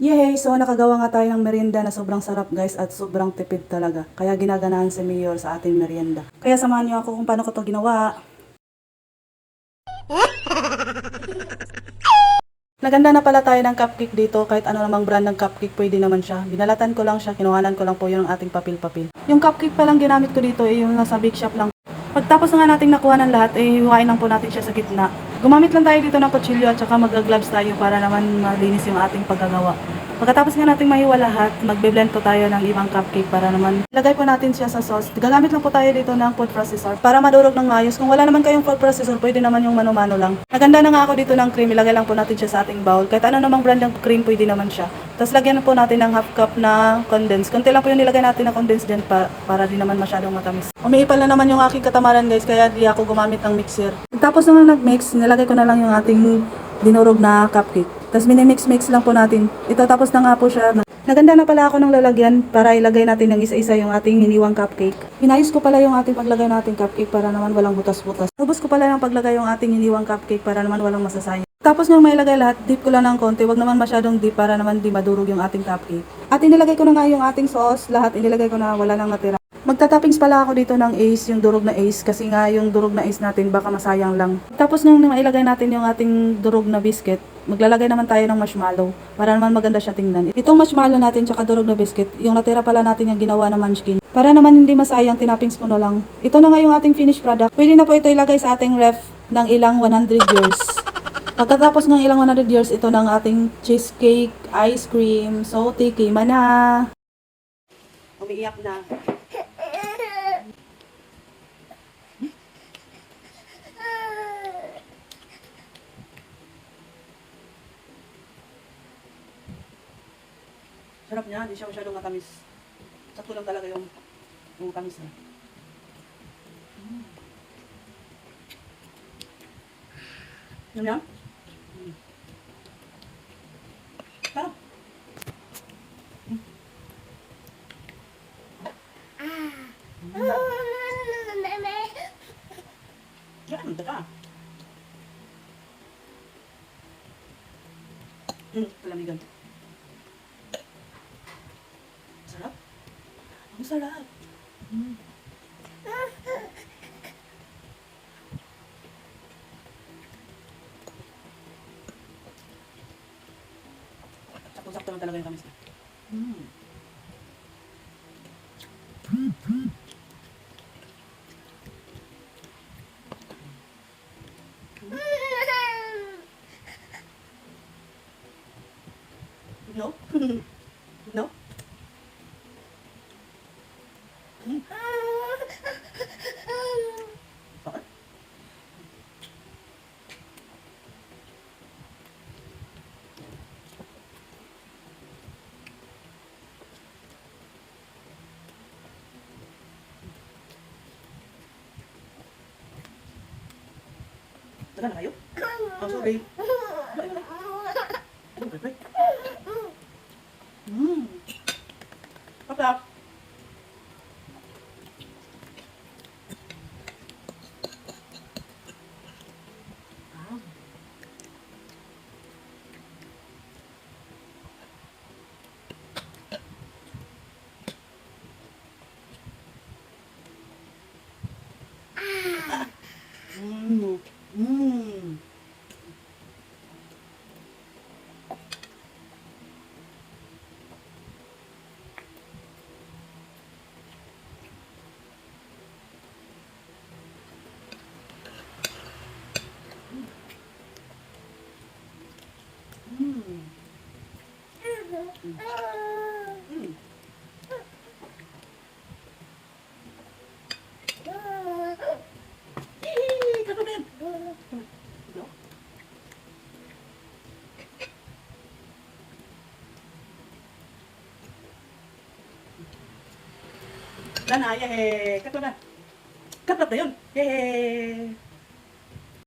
Yay! So nakagawa nga tayo ng merienda na sobrang sarap guys at sobrang tipid talaga. Kaya ginaganahan si Mayor sa ating merienda. Kaya samahan niyo ako kung paano ko to ginawa. Naganda na pala tayo ng cupcake dito. Kahit ano namang brand ng cupcake pwede naman siya. Binalatan ko lang siya, kinuhanan ko lang po yung ating papel-papel. Yung cupcake palang ginamit ko dito ay yung nasa bake shop lang. Pagtapos na nga nating nakuha ng lahat, eh hiwain lang po natin siya sa gitna. Gumamit lang tayo dito ng kutsilyo at saka mag-gloves tayo para naman malinis yung ating paggagawa. Pagkatapos nga nating mahiwa lahat, magbe-blend po tayo ng ibang cupcake para naman ilagay po natin siya sa sauce. Gagamit lang po tayo dito ng food processor para madurog ng maayos. Kung wala naman kayong food processor, pwede naman yung mano-mano lang. Naganda na nga ako dito ng cream, ilagay lang po natin siya sa ating bowl. Kahit ano namang brand ng cream, pwede naman siya. Tapos lagyan po natin ng half cup na condense. Konti lang po yung nilagay natin na condense dyan para di naman masyadong matamis. Umiipal na naman yung aking katamaran guys, kaya di ako gumamit ng mixer. Tapos naman nag-mix, nilagay ko na lang yung ating dinurog na cupcake. Tapos minimix-mix lang po natin. Ito tapos na nga po siya. Naganda na pala ako ng lalagyan para ilagay natin ng isa-isa yung ating hiniwang cupcake. Hinayos ko pala yung ating paglagay nating cupcake para naman walang butas-butas. Ubos ko pala yung paglagay yung ating hiniwang cupcake para naman walang masasayang. Tapos nung mailagay lahat, dip ko lang ng konti. Wag naman masyadong dip para naman di madurog yung ating cupcake. At inilagay ko na nga yung ating sauce. Lahat inilagay ko na, wala nang natira. Magtatoppings pala ako dito ng ace, yung durog na ace, kasi nga yung durog na ace natin baka masayang lang. Tapos nung mailagay natin yung ating durog na biscuit, maglalagay naman tayo ng marshmallow para naman maganda siya tingnan. Itong marshmallow natin tsaka durog na biscuit, yung natira pala natin yung ginawa na munchkin. Para naman hindi masayang, tinappings ko na lang. Ito na nga yung ating finished product. Pwede na po ito ilagay sa ating ref ng ilang 100 years. Pagkatapos ng ilang 100 years, ito na ang ating cheesecake, ice cream, so tikima na. Umiiyak na. Sarap niya, hindi siya masyadong matamis. Sakto lang talaga yung tamis niya. Yan yan? Sarap. Yan, daka. Palamigan. Sarap. Ang sarap. Sakto-sakto lang talaga yung tamis niya. No? No? Bakit? Wala na kayo? Oh, sorry. Wala. Wala. Papa. Mmm. Mmm. Sana, yay! Kato na. Katlap na yun. Yay!